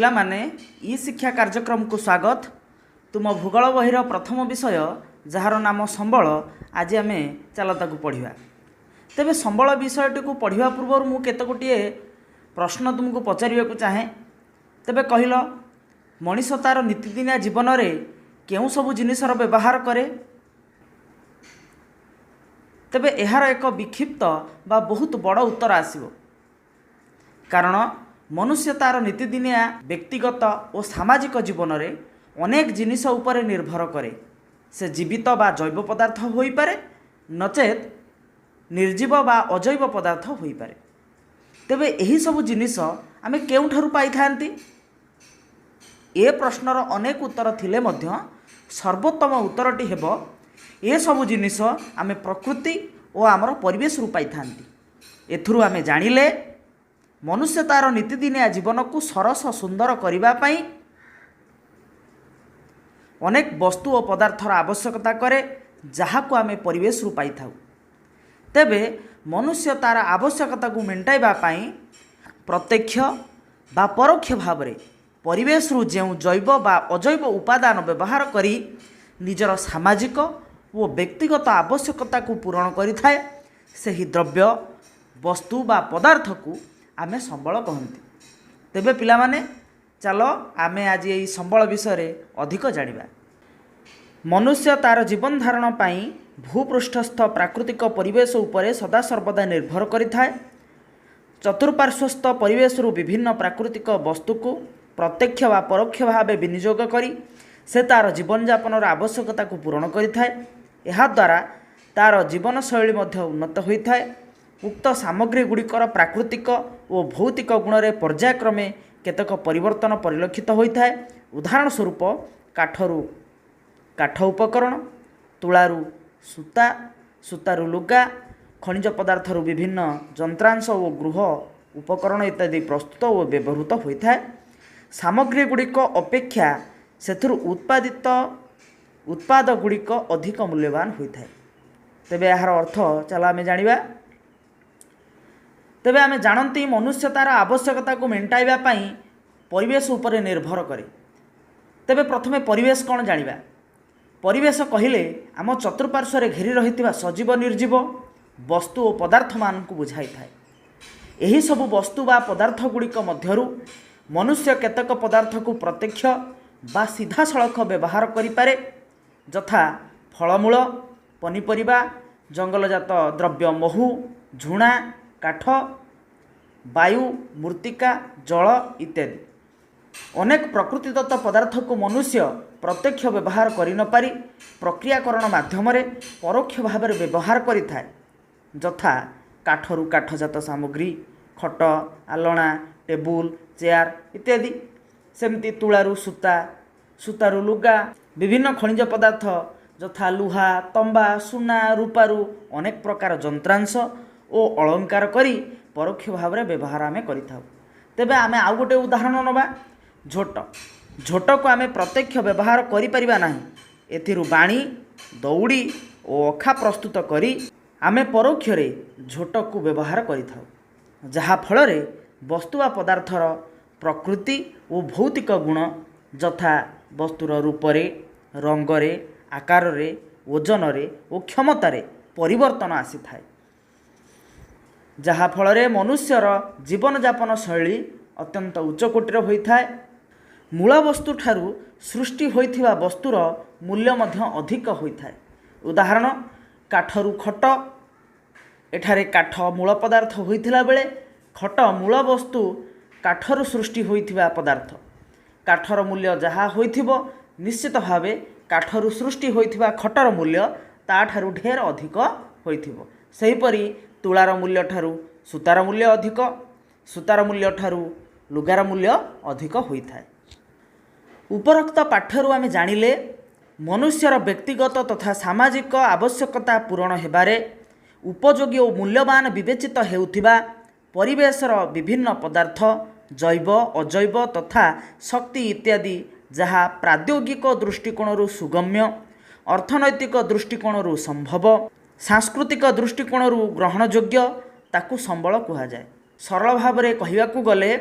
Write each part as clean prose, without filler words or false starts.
पिला माने ई शिक्षा कार्यक्रम को स्वागत। तुम भूगोल बहिर प्रथम विषय जार नाम संबल आज आम चलता पढ़ा। तेबे संबल विषयटी को पढ़ा पूर्व मु केत गोटे प्रश्न तुमको पचार चाहे। तेबे कहल मनीष तार नीतिदिनिया जीवन में केउं सबु जिनिसर व्यवहार करे। तेबे एहार एक विक्षिप्त बा बहुत बड़ उत्तर आसिबो, कारण मनुष्य तार नीतिदिनिया व्यक्तिगत और सामाजिक जीवन में अनेक जिनिस उपरे निर्भर करे। से जीवित बा जैव पदार्थ होई पारे, नचेत निर्जीव बा अजैव पदार्थ होई पारे। तेबे एही सबु जिनिस आमे केउठारु पाई थांती? ए प्रश्नर अनेक उत्तर थिले मध्य सर्वोत्तम उत्तरटी हेबो ए सबु जिनिस आमे प्रकृति और आमर परिवेश रु पाई थांती। एथुरु आमे जानिले मनुष्य तार नीतिदिनिया जीवन को सरस सुंदर करने पाई अनेक वस्तु और पदार्थर आवश्यकता करे, जहाँ को आमे परिवेश रु पाई थाउ। तेबे मनुष्य तार आवश्यकता को मेंटाइबा पाई प्रत्यक्ष बा परोक्ष भाव में परिवेश रु जेउ जैव बा अजैव उपादान व्यवहार करी निजर सामाजिक और व्यक्तिगत आवश्यकता को पूरण करिथाए, सही द्रव्य वस्तु बा पदार्थ को आमे संबल कहती। तेबे पिला माने चलो आमे आज यही संबल विषय अधिक जानिबा। मनुष्य तार जीवन धारण पाई भूपृष्ठस्थ प्राकृतिक परिवेश उपरे सदा सर्वदा निर्भर करिथाए। चतुर्पार्श्वस्थ परिवेश रु विभिन्न प्राकृतिक वस्तु को प्रत्यक्ष व परोक्ष भाव विनियोग करी से तार जीवन यापन आवश्यकता को पूरण करिथाए। एहा द्वारा तार जीवन शैली मध्य उन्नत होइथाए। उक्त सामग्री गुड़िकर प्राकृतिक और भौतिक गुण में पर्यायक्रमे केतक परिवर्तन परिलक्षित होता है। उदाहरण स्वरूप काठरू काठ उपकरण, तुलारू सूता, सूतारू लुगा, खनिज पदार्थरू विभिन्न जंत्रांश और गृह उपकरण इत्यादि प्रस्तुत और व्यवहृत होता है। सामग्री गुड़िक अपेक्षा सेथुरु उत्पादित उत्पाद गुड़िक अधिक मूल्यवान होता है। तेबे यार अर्थ चलो आमे जानिबा। तेबे आमे जानती मनुष्य तार आवश्यकता को मेंटाइबा पाई परिवेश उपरे निर्भर करे। तेबे प्रथमे परिवेश कौन जानिबा। परिवेश कहिले आम चतुर्पार्श्व घेरी रहितिबा सजीव निर्जीव वस्तु और पदार्थ मान को बुझाई थाए। एही सबु वस्तु बा पदार्थ गुड़िक मध्यरु मनुष्य केतक पदार्थ को प्रत्यक्ष बा सीधा सड़क व्यवहार करिपारे, जथा फलमूल, पनीपरिबा, जंगलजात द्रव्य महू, झुणा, काठ, वायु, मृत्तिका, जल इत्यादि। अनेक प्रकृतिदत्त पदार्थ को मनुष्य प्रत्यक्ष व्यवहार करि न पारि प्रक्रियाकरण माध्यम परोक्ष भाव में व्यवहार करिथाए, जथा काठरू काठजात सामग्री, खट, आलना, टेबुल, चेयर इत्यादि। सेमती तुलारू सूता, सूतारू लुगा, विभिन्न खनिज पदार्थ जथा लुहा, तंबा, सुना, रूपारू अनेक प्रकार जंत्रांश और अलंकार करी परोक्ष भाव में व्यवहार आमे करिथाउ। तेबे आमे आउ गोटे उदाहरण नबा, झोट। झोट को आमे प्रत्यक्ष व्यवहार करि परिबा नाही। एथिरु बाणी, दौड़ी और अखा प्रस्तुत करी आमे परोक्ष रे झोट को व्यवहार करिथाउ, जहा फल रे वस्तु वा पदार्थर प्रकृति और भौतिक गुण जथा वस्तुर रूपरे, रंगरे, आकाररे, ओजनरे और क्षमतारे परिवर्तन आसी थाए, जहा फल रे मनुष्यर जीवन यापन शैली अत्यंत उच्चकोटीर होता है। मूल वस्तु ठारू सृष्टि होइथिबा वस्तुर मूल्य मध्य अधिक होता है। उदाहरण काठरू खट। एठारे काठ मूल पदार्थ होइथिला बेले खट मूल वस्तु काठरू सृष्टि होइथिबा पदार्थ। काठर मूल्य जहा होइथिबो निश्चित भावे काठरू सृष्टि होइथिबा खटर मूल्य ताठारू ढेर अधिक होइथिबो। सेहीपरि तुलार मूल्य ठारू सूतार मूल्य अधिक, सूतार मूल्य ठारू लुगार मूल्य अधिक होइथाए। उपरोक्त पाठरू आमे जानिले मनुष्यर व्यक्तिगत तथा सामाजिक आवश्यकता पूरण हेबारे उपयोगी और मूल्यवान विवेचित हेउथिबा परिवेशर विभिन्न पदार्थ जैव अजैव तथा शक्ति इत्यादि जहाँ प्राद्योगिक दृष्टिकोण सुगम्य, अर्थनैतिक दृष्टिकोण संभव, सांस्कृतिक दृष्टिकोण ग्रहणयोग्य ताकू संबल कहुए। सरल भाव में कहवाकू गले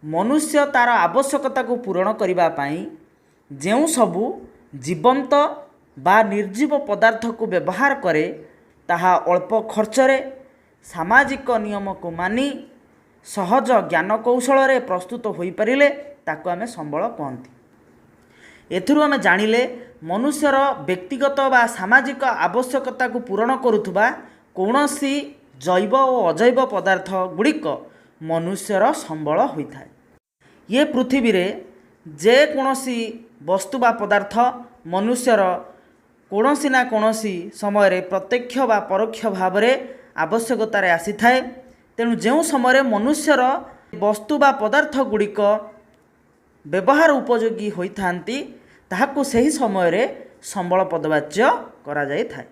मनुष्य तार आवश्यकता को पूरण करने पाई ଯେଉଁ ସବୁ जीवंत बा निर्जीव पदार्थ को व्यवहार करे ताहा अल्प खर्चरे सामाजिक नियम को मानी सहज ज्ञान कौशल रे प्रस्तुत हो पारिले ताको आमे संबल कहती। एथिरु आमे जानिले मनुष्यर व्यक्तिगत बा सामाजिक आवश्यकता को पूरण करुथुबा कौनसी जैव और अजैव पदार्थ गुड़िक मनुष्यर संबल होता है। ये पृथ्वी रे जे कौनसी वस्तु बा पदार्थ मनुष्यर कौनसी ना कौनसी समय रे प्रत्यक्ष बा परोक्ष भाव रे आवश्यकता रे आसी थाए। तेणु जो समय मनुष्यर वस्तु बा पदार्थ गुड़िक व्यवहार उपयोगी होता ताहाकु सही समय रे संबल पदवाच्य करा जाई थाए।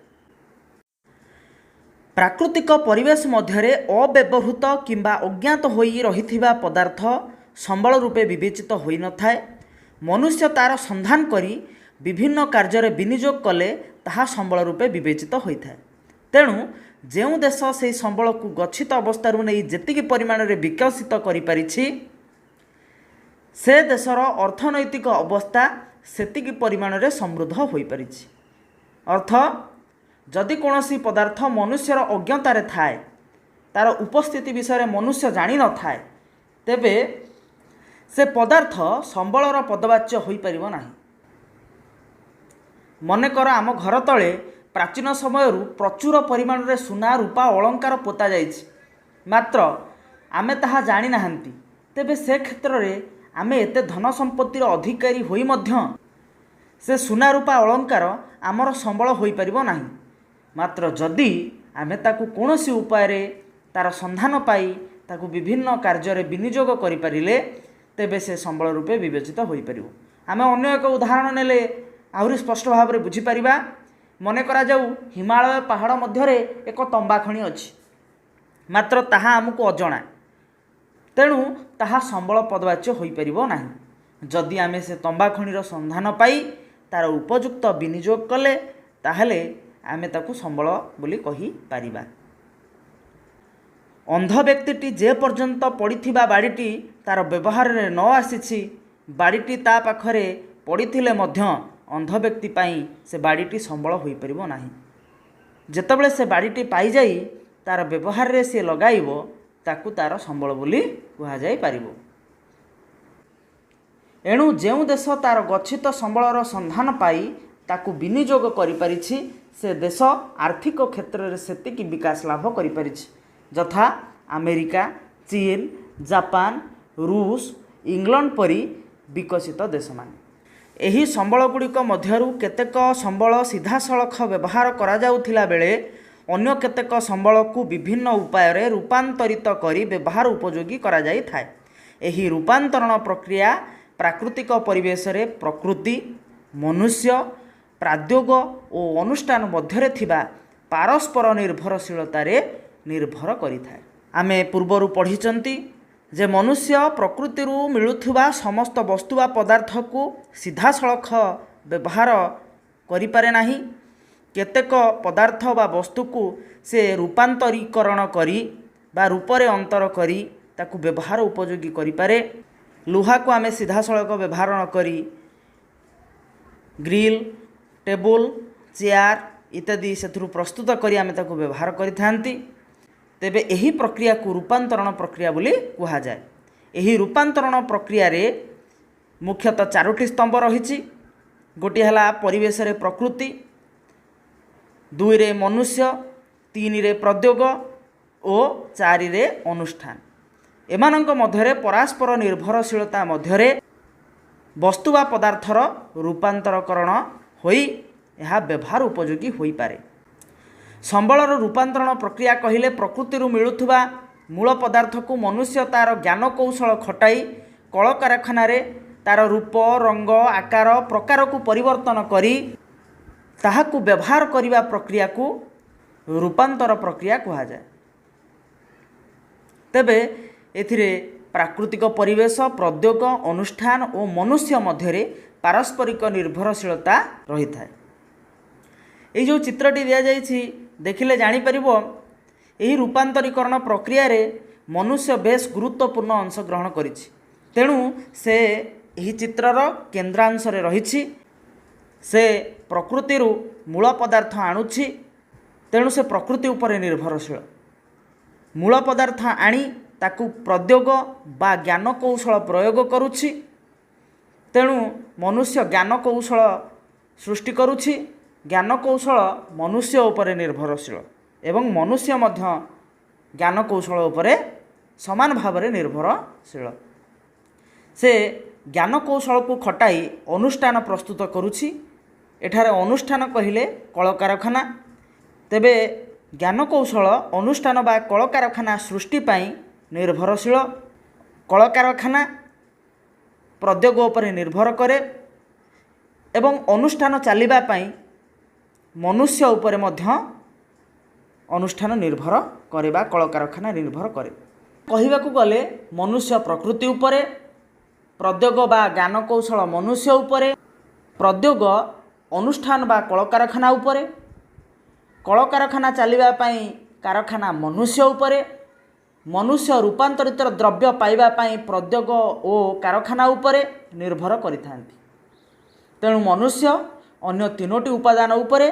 प्राकृतिक परिवेश मध्यरे अव्यवहृत किंबा अज्ञात होई रहिथिबा पदार्थ संबल रूपे विवेचित होई न थाए। मनुष्य तार संधान करी विभिन्न कार्य विनियोग कले ताहा संबल रूपे विवेचित होता है। तेणु जो देश से संबल को गच्छित अवस्था नहीं जेतिकी परिमाण में विकसित करि परिछि से देशर अर्थनैतिक अवस्था सेतिकी परिमाण में समृद्ध हो परिछि। अर्थ जदि कौनसी पदार्थ मनुष्यर अज्ञतारे थाए तार उपस्थिति विषय मनुष्य जानी न थाए तेबे से पदार्थ संबलर पदवाच्य हो पारिब नाही। मनेकर आम घर तले प्राचीन समय प्रचुर परिमाण रे सुना रूपा अलंकार पोता जाइछि मात्र आमे ताहा जानी नाहंती। तेबे से क्षेत्र रे आमे एते धन संपत्तिर अधिकारी होई मध्य से सुना रूपा अलंकार आमर संबल होई पारिब नाही। मात्र जदि आमे ताकु कोनोसी उपाय रे तार संधान पाई ताकु विभिन्न कार्य रे विनियोग करि पारिले तेबे से संबल रूपे विवेचित हो पारिब। आमे अन्य एक उदाहरण नेले आहुरी स्पष्ट भाव में बुझी पारिबा। मने करा जाऊ हिमालय पहाड़ मध्यरे एक तंबा खଣି अछि मात्र ताहा आमको अजଣା तेणु ताहा संबल पदवाच्य हो पारिब नाही। जदि आमे से तंबा खणीर संधान पाई तार उपयुक्त विनियोग कले ताहले आमे ताकु संबल बोली कहि पारिबा। अंध व्यक्तिटी जे पर्यंत पड़िथिबा बाड़ीटी तार व्यवहार रे न आसीछि बाड़ीटी ता पाखरे पड़िथिले मध्य अंध व्यक्ति पाई से बाड़ीटी संबल हो पारिब नाही। जेतेबेले से बाड़ीटी पाई जाई तार व्यवहार रे से लगाइबो ताकु तार संबल बोली कुहा जाई पारिबो। एणु जेउ देश तार गच्छित संबलर संधान पाई ताकु विनियोग करि परिछि से देश आर्थिक क्षेत्र रे सेतिकी विकास लाभ करि परिछि यथा अमेरिका, चीन, जापान, रूस, इंग्लैंड परी विकसित देश मान। एही संबल गुड़िक मध्यरु केतेक संबल सीधा सड़ख व्यवहार करा जाउथिला बेले अन्य केतेक संबल को विभिन्न उपाय रे रूपांतरित करी व्यवहार उपयोगी करा जाई थाए। एही रूपांतरण प्रक्रिया प्राकृतिक परिवेश रे प्रकृति, मनुष्य, प्राद्योग और अनुष्ठान मध्यरे थिबा पारस्पर निर्भरशीलता रे निर्भर करिथाए। आमे पूर्वरु पढ़िचंती जे मनुष्य प्रकृति मिलुथुबा समस्त वस्तु बा पदार्थ को सीधा सड़ख व्यवहार करिपारे नाही। केतेक पदार्थ बा वस्तु को से रूपांतरीकरण करी बा रूपरे अंतर करी ताकु व्यवहार उपयोगी करिपारे। लुहा को आमे सीधा सड़ख व्यवहार न करी ग्रिल, टेबुल, चेयर इत्यादि सेथुरु प्रस्तुत करी आमे ताकु व्यवहार करिथांती। तेबे एही प्रक्रिया को रूपांतरण प्रक्रिया बोली कुहा जाए। एही रूपांतरण प्रक्रिया रे मुख्यतः चारोटी स्तंभ रहिछि। गोटी हला परिवेश रे प्रकृति, दुई रे मनुष्य, तीन रे प्रद्योग और चारि रे अनुष्ठान। एमानंक मध्यरे परस्पर निर्भरशीलता मध्यरे वस्तु बा पदार्थर रूपांतरकरण होई यह व्यवहार उपयोगी होई पारे। संबलर रूपांतरण प्रक्रिया कहिले प्रकृति मिलुथुबा मूल पदार्थ को मनुष्य तार ज्ञान कौशल खटाई कल कारखाना तार रूप, रंग, आकार, प्रकार को परिवर्तन करी ताहाकु व्यवहार करिबा प्रक्रिया को रूपांतर प्रक्रिया कहा जाए। तेबे एथिरे प्राकृतिक परिवेश, प्रद्योग, अनुष्ठान और मनुष्य मध्यरे पारस्परिक निर्भरशीलता रही थाए। ये जो चित्रटी दिया जाइछि देखिले जानी परिबो एही रूपांतरीकरण प्रक्रिया रे मनुष्य बेस गुरुत्वपूर्ण अंश ग्रहण करिछि। तेणु से ଏହି ଚିତ୍ରର କେନ୍ଦ୍ରାଂଶରେ ରହିଛି। ସେ ପ୍ରକୃତିରୁ ମୂଳ ପଦାର୍ଥ ଆଣୁଛି, ତେଣୁ ସେ ପ୍ରକୃତି ଉପରେ ନିର୍ଭରଶୀଳ। ମୂଳ ପଦାର୍ଥ ଆଣି ତାକୁ ପ୍ରଦ୍ୟୋଗ ବା ଜ୍ଞାନ କୌଶଳ ପ୍ରୟୋଗ କରୁଛି। ତେଣୁ ମନୁଷ୍ୟ ଜ୍ଞାନ କୌଶଳ ସୃଷ୍ଟି କରୁଛି। ଜ୍ଞାନ କୌଶଳ ମନୁଷ୍ୟ ଉପରେ ନିର୍ଭରଶୀଳ ଏବଂ ମନୁଷ୍ୟ ମଧ୍ୟ ଜ୍ଞାନ କୌଶଳ ଉପରେ ସମାନ ଭାବରେ ନିର୍ଭରଶୀଳ। ସେ ଜ୍ଞାନ କୌଶଳକୁ ଖଟାଇ ଅନୁଷ୍ଠାନ ପ୍ରସ୍ତୁତ କରୁଛି। ଏଠାରେ ଅନୁଷ୍ଠାନ କହିଲେ କଳକାରଖାନା। ତେବେ ଜ୍ଞାନ କୌଶଳ ଅନୁଷ୍ଠାନ ବା କଳକାରଖାନା ସୃଷ୍ଟି ପାଇଁ ନିର୍ଭରଶୀଳ। କଳକାରଖାନା ପ୍ରଦ୍ୟୋଗ ଉପରେ ନିର୍ଭର କରେ ଏବଂ ଅନୁଷ୍ଠାନ ଚାଲିବା ପାଇଁ ମନୁଷ୍ୟ ଉପରେ ମଧ୍ୟ ଅନୁଷ୍ଠାନ ନିର୍ଭର କରେ ବା କଳକାରଖାନା ନିର୍ଭର କରେ। କହିବାକୁ ଗଲେ ମନୁଷ୍ୟ ପ୍ରକୃତି ଉପରେ, ପ୍ରଦ୍ୟୋଗ ବା ଜ୍ଞାନ କୌଶଳ ମନୁଷ୍ୟ ଉପରେ, ପ୍ରଦ୍ୟୋଗ ଅନୁଷ୍ଠାନ ବା କଳକାରଖାନା ଉପରେ, କଳକାରଖାନା ଚାଲିବା ପାଇଁ କାରଖାନା ମନୁଷ୍ୟ ଉପରେ, ମନୁଷ୍ୟ ରୂପାନ୍ତରିତ ଦ୍ରବ୍ୟ ପାଇବା ପାଇଁ ପ୍ରଦ୍ୟୋଗ ଓ କାରଖାନା ଉପରେ ନିର୍ଭର କରିଥାନ୍ତି। ତେଣୁ ମନୁଷ୍ୟ ଅନ୍ୟ ତିନୋଟି ଉପାଦାନ ଉପରେ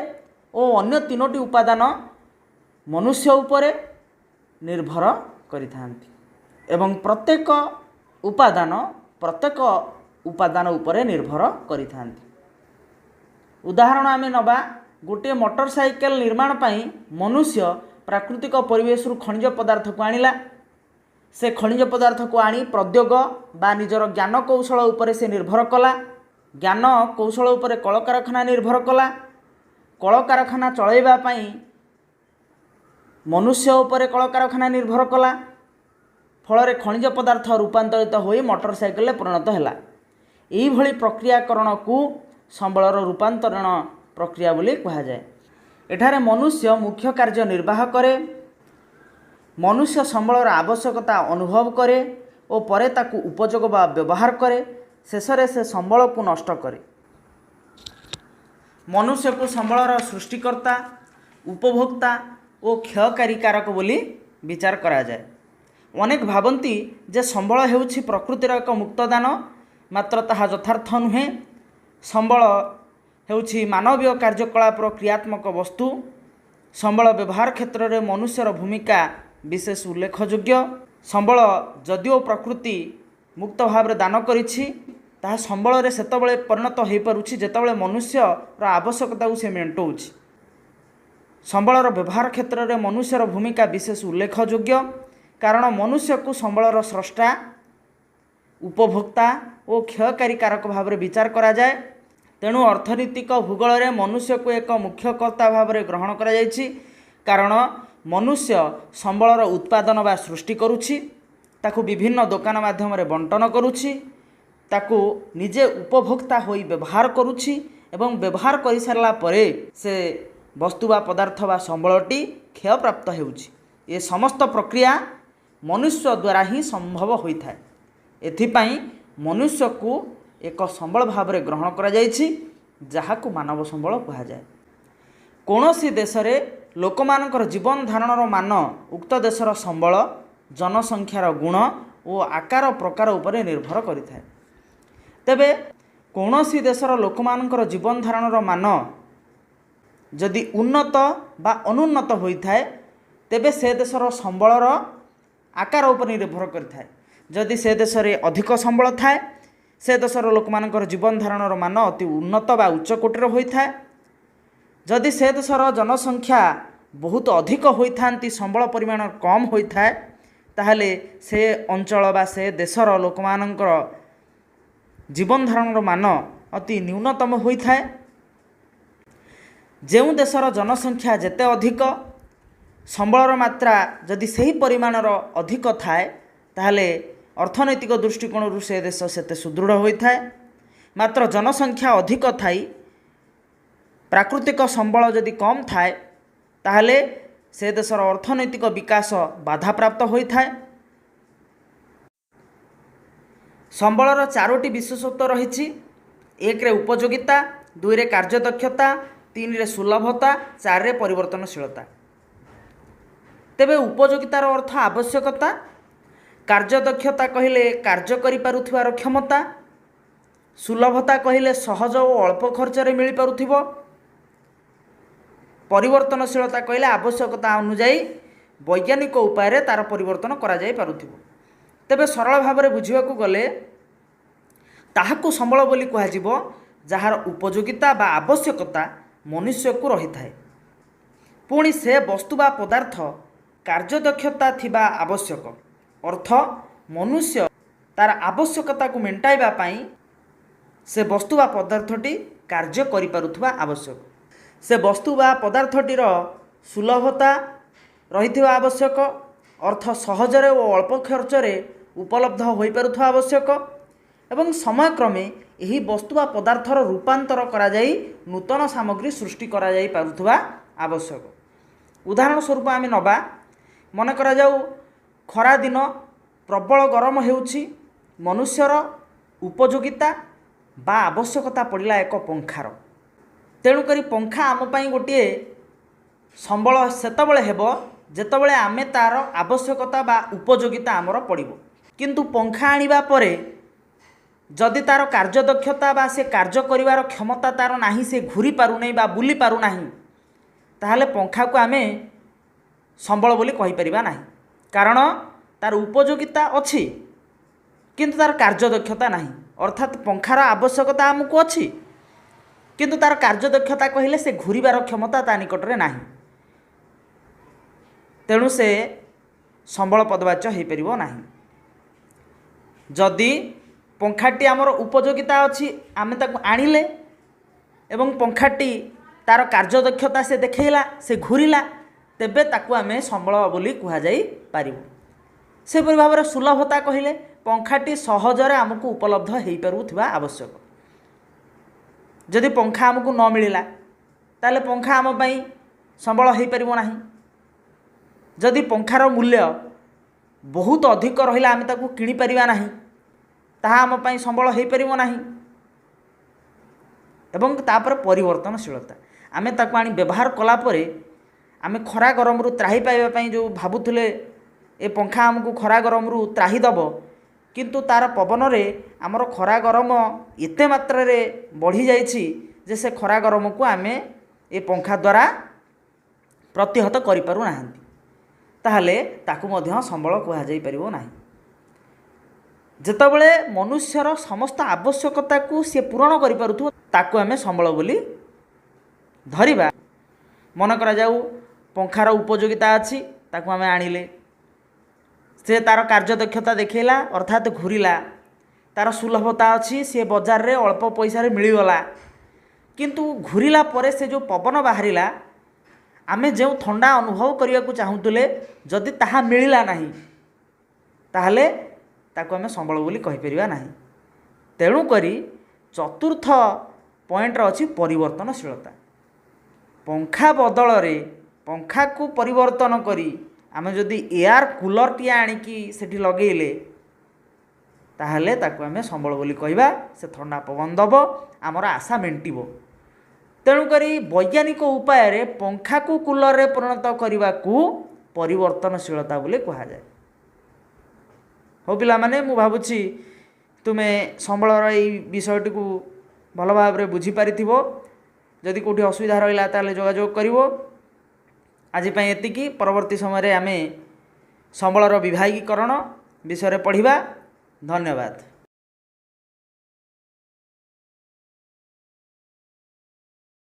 ଓ ଅନ୍ୟ ତିନୋଟି ଉପାଦାନ ମନୁଷ୍ୟ ଉପରେ ନିର୍ଭର କରିଥାନ୍ତି ଏବଂ ପ୍ରତ୍ୟେକ ଉପାଦାନ ଉପରେ ନିର୍ଭର କରିଥାନ୍ତି। ଉଦାହରଣ ଆମେ ନେବା, ଗୋଟିଏ ମୋଟର ସାଇକେଲ ନିର୍ମାଣ ପାଇଁ ମନୁଷ୍ୟ ପ୍ରାକୃତିକ ପରିବେଶରୁ ଖଣିଜ ପଦାର୍ଥକୁ ଆଣିଲା। ସେ ଖଣିଜ ପଦାର୍ଥକୁ ଆଣି ପ୍ରଦ୍ୟୋଗ ବା ନିଜର ଜ୍ଞାନ କୌଶଳ ଉପରେ ସେ ନିର୍ଭର କଲା। ଜ୍ଞାନ କୌଶଳ ଉପରେ କଳକାରଖାନା ନିର୍ଭର କଲା। କଳକାରଖାନା ଚଳାଇବା ପାଇଁ ମନୁଷ୍ୟ ଉପରେ କଳକାରଖାନା ନିର୍ଭର କଲା। ଫଳରେ ଖଣିଜ ପଦାର୍ଥ ରୂପାନ୍ତରିତ ହୋଇ ମୋଟର ସାଇକେଲରେ ପରିଣତ ହେଲା। ଏହିଭଳି ପ୍ରକ୍ରିୟାକରଣକୁ ସମ୍ବଳର ରୂପାନ୍ତରଣ ପ୍ରକ୍ରିୟା ବୋଲି କୁହାଯାଏ। ଏଠାରେ ମନୁଷ୍ୟ ମୁଖ୍ୟ କାର୍ଯ୍ୟ ନିର୍ବାହ କରେ। ମନୁଷ୍ୟ ସମ୍ବଳର ଆବଶ୍ୟକତା ଅନୁଭବ କରେ ଓ ପରେ ତାକୁ ଉପଯୋଗ ବା ବ୍ୟବହାର କରେ। ଶେଷରେ ସେ ସମ୍ବଳକୁ ନଷ୍ଟ କରେ। ମନୁଷ୍ୟକୁ ସମ୍ବଳର ସୃଷ୍ଟିକର୍ତ୍ତା, ଉପଭୋକ୍ତା ଓ କ୍ଷୟକାରୀ କାରକ ବୋଲି ବିଚାର କରାଯାଏ। ଅନେକ ଭାବନ୍ତି ଯେ ସମ୍ବଳ ହେଉଛି ପ୍ରକୃତିର ଏକ ମୁକ୍ତଦାନ, ମାତ୍ର ତାହା ଯଥାର୍ଥ ନୁହେଁ। ସମ୍ବଳ ହେଉଛି ମାନବୀୟ କାର୍ଯ୍ୟକଳାପର କ୍ରିୟାତ୍ମକ ବସ୍ତୁ। ସମ୍ବଳ ବ୍ୟବହାର କ୍ଷେତ୍ରରେ ମନୁଷ୍ୟର ଭୂମିକା ବିଶେଷ ଉଲ୍ଲେଖଯୋଗ୍ୟ। ସମ୍ବଳ ଯଦିଓ ପ୍ରକୃତି ମୁକ୍ତ ଭାବରେ ଦାନ କରିଛି, ତାହା ସମ୍ବଳରେ ସେତେବେଳେ ପରିଣତ ହୋଇପାରୁଛି ଯେତେବେଳେ ମନୁଷ୍ୟର ଆବଶ୍ୟକତାକୁ ସେ ମେଣ୍ଟାଉଛି। ସମ୍ବଳର ବ୍ୟବହାର କ୍ଷେତ୍ରରେ ମନୁଷ୍ୟର ଭୂମିକା ବିଶେଷ ଉଲ୍ଲେଖଯୋଗ୍ୟ, କାରଣ ମନୁଷ୍ୟକୁ ସମ୍ବଳର ସ୍ରଷ୍ଟା, ଉପଭୋକ୍ତା ଓ କ୍ଷୟକାରୀ କାରକ ଭାବରେ ବିଚାର କରାଯାଏ। ତେଣୁ ଅର୍ଥନୈତିକ ଭୂଗୋଳରେ ମନୁଷ୍ୟକୁ ଏକ ମୁଖ୍ୟ କର୍ତ୍ତା ଭାବରେ ଗ୍ରହଣ କରାଯାଇଛି, କାରଣ ମନୁଷ୍ୟ ସମ୍ବଳର ଉତ୍ପାଦନ ବା ସୃଷ୍ଟି କରୁଛି, ତାକୁ ବିଭିନ୍ନ ଦୋକାନ ମାଧ୍ୟମରେ ବଣ୍ଟନ କରୁଛି, ତାକୁ ନିଜେ ଉପଭୋକ୍ତା ହୋଇ ବ୍ୟବହାର କରୁଛି ଏବଂ ବ୍ୟବହାର କରିସାରିଲା ପରେ ସେ ବସ୍ତୁ ବା ପଦାର୍ଥ ବା ସମ୍ବଳଟି କ୍ଷୟପ୍ରାପ୍ତ ହେଉଛି। ଏ ସମସ୍ତ ପ୍ରକ୍ରିୟା ମନୁଷ୍ୟ ଦ୍ୱାରା ହିଁ ସମ୍ଭବ ହୋଇଥାଏ। ଏଥିପାଇଁ ମନୁଷ୍ୟକୁ ଏକ ସମ୍ବଳ ଭାବରେ ଗ୍ରହଣ କରାଯାଇଛି, ଯାହାକୁ ମାନବ ସମ୍ବଳ କୁହାଯାଏ। କୌଣସି ଦେଶରେ ଲୋକମାନଙ୍କର ଜୀବନ ଧାରଣର ମାନ ଉକ୍ତ ଦେଶର ସମ୍ବଳ, ଜନସଂଖ୍ୟାର ଗୁଣ ଓ ଆକାର ପ୍ରକାର ଉପରେ ନିର୍ଭର କରିଥାଏ। ତେବେ କୌଣସି ଦେଶର ଲୋକମାନଙ୍କର ଜୀବନ ଧାରଣର ମାନ ଯଦି ଉନ୍ନତ ବା ଅନୁନ୍ନତ ହୋଇଥାଏ, ତେବେ ସେ ଦେଶର ସମ୍ବଳର ଆକାର ଉପରେ ନିର୍ଭର କରିଥାଏ। ଯଦି ସେ ଦେଶରେ ଅଧିକ ସମ୍ବଳ ଥାଏ, ସେ ଦେଶର ଲୋକମାନଙ୍କର ଜୀବନ ଧାରଣର ମାନ ଅତି ଉନ୍ନତ ବା ଉଚ୍ଚ କୋଟିର ହୋଇଥାଏ। ଯଦି ସେ ଦେଶର ଜନସଂଖ୍ୟା ବହୁତ ଅଧିକ ହୋଇଥାନ୍ତି, ସମ୍ବଳ ପରିମାଣ କମ୍ ହୋଇଥାଏ, ତାହେଲେ ସେ ଅଞ୍ଚଳ ବା ସେ ଦେଶର ଲୋକମାନଙ୍କର ଜୀବନ ଧାରଣର ମାନ ଅତି ନ୍ୟୁନତମ ହୋଇଥାଏ। ଯେଉଁ ଦେଶର ଜନସଂଖ୍ୟା ଯେତେ ଅଧିକ, ସମ୍ବଳର ମାତ୍ରା ଯଦି ସେହି ପରିମାଣର ଅଧିକ ଥାଏ, ତାହେଲେ ଅର୍ଥନୈତିକ ଦୃଷ୍ଟିକୋଣରୁ ସେ ଦେଶ ସେତେ ସୁଦୃଢ଼ ହୋଇଥାଏ। ମାତ୍ର ଜନସଂଖ୍ୟା ଅଧିକ ଥାଇ ପ୍ରାକୃତିକ ସମ୍ବଳ ଯଦି କମ୍ ଥାଏ, ତାହେଲେ ସେ ଦେଶର ଅର୍ଥନୈତିକ ବିକାଶ ବାଧାପ୍ରାପ୍ତ ହୋଇଥାଏ। ସମ୍ବଳର ଚାରୋଟି ବିଶେଷତ୍ୱ ରହିଛି। 1ରେ ଉପଯୋଗିତା, 2ରେ କାର୍ଯ୍ୟଦକ୍ଷତା, 3ରେ ସୁଲଭତା, 4ରେ ପରିବର୍ତ୍ତନଶୀଳତା। ତେବେ ଉପଯୋଗିତାର ଅର୍ଥ ଆବଶ୍ୟକତା। କାର୍ଯ୍ୟଦକ୍ଷତା କହିଲେ କାର୍ଯ୍ୟ କରିପାରୁଥିବାର କ୍ଷମତା, ସୁଲଭତା କହିଲେ ସହଜ ଓ ଅଳ୍ପ ଖର୍ଚ୍ଚରେ ମିଳିପାରୁଥିବ, ପରିବର୍ତ୍ତନଶୀଳତା କହିଲେ ଆବଶ୍ୟକତା ଅନୁଯାୟୀ ବୈଜ୍ଞାନିକ ଉପାୟରେ ତା'ର ପରିବର୍ତ୍ତନ କରାଯାଇ ପାରୁଥିବ। ତେବେ ସରଳ ଭାବରେ ବୁଝିବାକୁ ଗଲେ ତାହାକୁ ସମ୍ବଳ ବୋଲି କୁହାଯିବ ଯାହାର ଉପଯୋଗିତା ବା ଆବଶ୍ୟକତା ମନୁଷ୍ୟକୁ ରହିଥାଏ। ପୁଣି ସେ ବସ୍ତୁ ବା ପଦାର୍ଥ କାର୍ଯ୍ୟଦକ୍ଷତା ଥିବା ଆବଶ୍ୟକ, ଅର୍ଥ ମନୁଷ୍ୟ ତା'ର ଆବଶ୍ୟକତାକୁ ମେଣ୍ଟାଇବା ପାଇଁ ସେ ବସ୍ତୁ ବା ପଦାର୍ଥଟି କାର୍ଯ୍ୟ କରିପାରୁଥିବା ଆବଶ୍ୟକ। ସେ ବସ୍ତୁ ବା ପଦାର୍ଥଟିର ସୁଲଭତା ରହିଥିବା ଆବଶ୍ୟକ, ଅର୍ଥ ସହଜରେ ଓ ଅଳ୍ପ ଖର୍ଚ୍ଚରେ ଉପଲବ୍ଧ ହୋଇପାରୁଥିବା ଆବଶ୍ୟକ ଏବଂ ସମୟକ୍ରମେ ଏହି ବସ୍ତୁ ବା ପଦାର୍ଥର ରୂପାନ୍ତର କରାଯାଇ ନୂତନ ସାମଗ୍ରୀ ସୃଷ୍ଟି କରାଯାଇ ପାରୁଥିବା ଆବଶ୍ୟକ। ଉଦାହରଣ ସ୍ୱରୂପ ଆମେ ନେବା, ମନେ କରାଯାଉ ଖରାଦିନ ପ୍ରବଳ ଗରମ ହେଉଛି, ମନୁଷ୍ୟର ଉପଯୋଗିତା ବା ଆବଶ୍ୟକତା ପଡ଼ିଲା ଏକ ପଙ୍ଖାର। ତେଣୁକରି ପଙ୍ଖା ଆମ ପାଇଁ ଗୋଟିଏ ସମ୍ବଳ ସେତେବେଳେ ହେବ ଯେତେବେଳେ ଆମେ ତା'ର ଆବଶ୍ୟକତା ବା ଉପଯୋଗିତା ଆମର ପଡ଼ିବ। କିନ୍ତୁ ପଙ୍ଖା ଆଣିବା ପରେ ଯଦି ତା'ର କାର୍ଯ୍ୟଦକ୍ଷତା ବା ସେ କାର୍ଯ୍ୟ କରିବାର କ୍ଷମତା ତା'ର ନାହିଁ, ସେ ଘୂରି ପାରୁନାହିଁ ବା ବୁଲି ପାରୁନାହିଁ, ତାହେଲେ ପଙ୍ଖାକୁ ଆମେ ସମ୍ବଳ ବୋଲି କହିପାରିବା ନାହିଁ। କାରଣ ତା'ର ଉପଯୋଗିତା ଅଛି କିନ୍ତୁ ତା'ର କାର୍ଯ୍ୟଦକ୍ଷତା ନାହିଁ। ଅର୍ଥାତ୍ ପଙ୍ଖାର ଆବଶ୍ୟକତା ଆମକୁ ଅଛି କିନ୍ତୁ ତା'ର କାର୍ଯ୍ୟଦକ୍ଷତା କହିଲେ ସେ ଘୂରିବାର କ୍ଷମତା ତା ନିକଟରେ ନାହିଁ। ତେଣୁ ସେ ସମ୍ବଳ ପଦବାଚ୍ୟ ହୋଇପାରିବ ନାହିଁ। ଯଦି ପଙ୍ଖାଟି ଆମର ଉପଯୋଗିତା ଅଛି, ଆମେ ତାକୁ ଆଣିଲେ ଏବଂ ପଙ୍ଖାଟି ତା'ର କାର୍ଯ୍ୟଦକ୍ଷତା ସେ ଦେଖାଇଲା, ସେ ଘୂରିଲା, ତେବେ ତାକୁ ଆମେ ସମ୍ବଳ ବୋଲି କୁହାଯାଇପାରିବ। ସେପରି ଭାବରେ ସୁଲଭତା କହିଲେ ପଙ୍ଖାଟି ସହଜରେ ଆମକୁ ଉପଲବ୍ଧ ହୋଇପାରୁଥିବା ଆବଶ୍ୟକ। ଯଦି ପଙ୍ଖା ଆମକୁ ନ ମିଳିଲା ତାହେଲେ ପଙ୍ଖା ଆମ ପାଇଁ ସମ୍ବଳ ହୋଇପାରିବ ନାହିଁ। ଯଦି ପଙ୍ଖାର ମୂଲ୍ୟ ବହୁତ ଅଧିକ ରହିଲା, ଆମେ ତାକୁ କିଣିପାରିବା ନାହିଁ, ତାହା ଆମ ପାଇଁ ସମ୍ବଳ ହୋଇପାରିବ ନାହିଁ। ଏବଂ ତାପରେ ପରିବର୍ତ୍ତନଶୀଳତା, ଆମେ ତାକୁ ଆଣି ବ୍ୟବହାର କଲା ପରେ ଆମେ ଖରା ଗରମରୁ ତ୍ରାହି ପାଇବା ପାଇଁ ଯେଉଁ ଭାବୁଥିଲେ ଏ ପଙ୍ଖା ଆମକୁ ଖରା ଗରମରୁ ତ୍ରାହି ଦେବ, କିନ୍ତୁ ତା'ର ପବନରେ ଆମର ଖରା ଗରମ ଏତେ ମାତ୍ରାରେ ବଢ଼ିଯାଇଛି ଯେ ସେ ଖରା ଗରମକୁ ଆମେ ଏ ପଙ୍ଖା ଦ୍ୱାରା ପ୍ରତିହତ କରିପାରୁନାହାନ୍ତି, ତାହେଲେ ତାକୁ ମଧ୍ୟ ସମ୍ବଳ କୁହାଯାଇପାରିବ ନାହିଁ। ଯେତେବେଳେ ମନୁଷ୍ୟର ସମସ୍ତ ଆବଶ୍ୟକତାକୁ ସେ ପୂରଣ କରିପାରୁଥିବ ତାକୁ ଆମେ ସମ୍ବଳ ବୋଲି ଧରିବା। ମନେ କରାଯାଉ ପଙ୍ଖାର ଉପଯୋଗିତା ଅଛି, ତାକୁ ଆମେ ଆଣିଲେ, ସେ ତା'ର କାର୍ଯ୍ୟଦକ୍ଷତା ଦେଖାଇଲା ଅର୍ଥାତ୍ ଘୂରିଲା, ତା'ର ସୁଲଭତା ଅଛି, ସେ ବଜାରରେ ଅଳ୍ପ ପଇସାରେ ମିଳିଗଲା, କିନ୍ତୁ ଘୂରିଲା ପରେ ସେ ଯେଉଁ ପବନ ବାହାରିଲା, ଆମେ ଯେଉଁ ଥଣ୍ଡା ଅନୁଭବ କରିବାକୁ ଚାହୁଁଥିଲେ ଯଦି ତାହା ମିଳିଲା ନାହିଁ ତାହେଲେ ତାକୁ ଆମେ ସମ୍ବଳ ବୋଲି କହିପାରିବା ନାହିଁ। ତେଣୁକରି ଚତୁର୍ଥ ପଏଣ୍ଟରେ ଅଛି ପରିବର୍ତ୍ତନଶୀଳତା। ପଙ୍ଖା ବଦଳରେ ପଙ୍ଖାକୁ ପରିବର୍ତ୍ତନ କରି ଆମେ ଯଦି ଏୟାର କୁଲରଟିଏ ଆଣିକି ସେଠି ଲଗେଇଲେ ତାହେଲେ ତାକୁ ଆମେ ସମ୍ବଳ ବୋଲି କହିବା। ସେ ଥଣ୍ଡା ପବନ ଦେବ, ଆମର ଆଶା ମେଣ୍ଟିବ। ତେଣୁକରି ବୈଜ୍ଞାନିକ ଉପାୟରେ ପଙ୍ଖାକୁ କୁଲରରେ ପରିଣତ କରିବାକୁ ପରିବର୍ତ୍ତନଶୀଳତା ବୋଲି କୁହାଯାଏ। ହଉ ପିଲାମାନେ, ମୁଁ ଭାବୁଛି ତୁମେ ସମ୍ବଳର ଏହି ବିଷୟଟିକୁ ଭଲ ଭାବରେ ବୁଝିପାରିଥିବ। ଯଦି କେଉଁଠି ଅସୁବିଧା ରହିଲା ତାହେଲେ ଯୋଗାଯୋଗ କରିବ। ଆଜି ପାଇଁ ଏତିକି। ପରବର୍ତ୍ତୀ ସମୟରେ ଆମେ ସମ୍ବଳର ବିଭାଗୀକରଣ ବିଷୟରେ ପଢ଼ିବା। ଧନ୍ୟବାଦ।